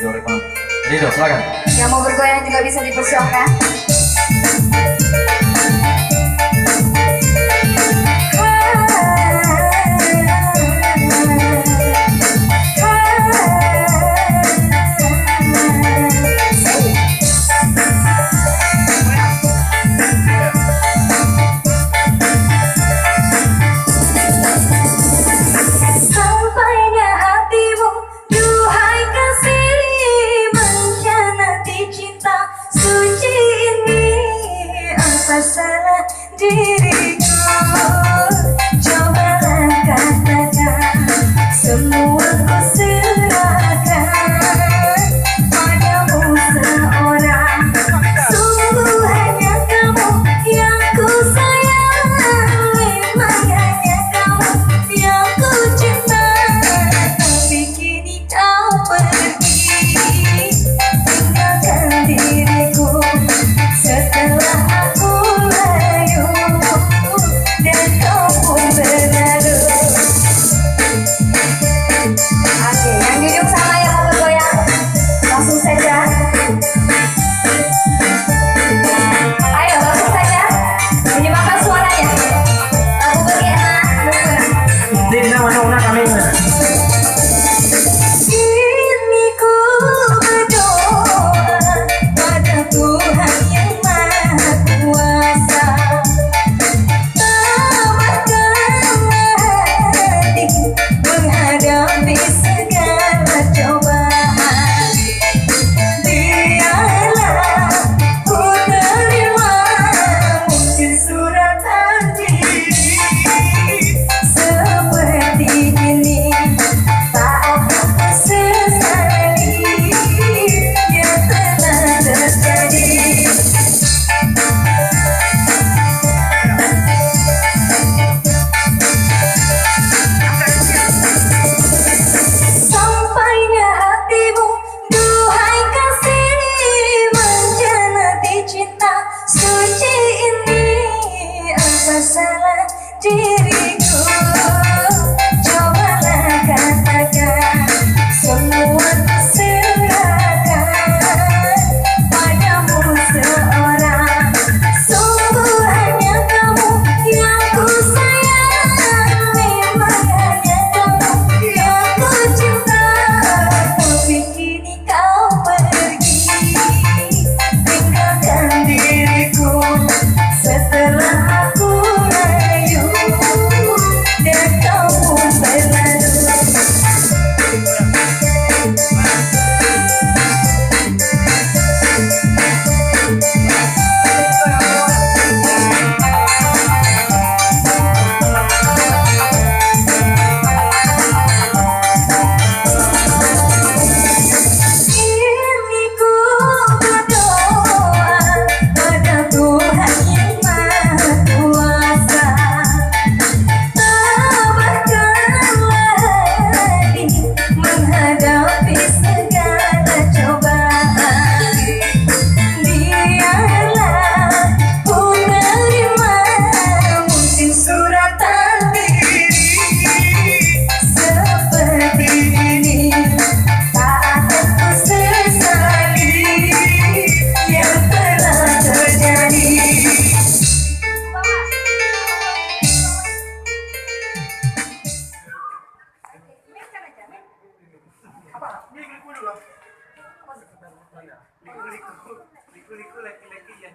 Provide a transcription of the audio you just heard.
Doraemon. Rido, silakan. Yang mau bergoyang juga bisa dipersiapkan. Salah diriku, cobalah katakan, semua ku serahkan padamu seorang. Sungguh hanya kamu yang ku sayang, memang hanya kamu yang ku cinta. Tapi kini kau pergi, tinggalkan diriku. Setelah salah diriku, cobalah katakan, semua ku serahkan padamu seorang. Sungguh hanya kamu yang ku sayang, memang hanya kamu yang ku cinta. Tapi kini kau pergi, tinggalkan diriku. Setelah aku liku-liku laki-laki yang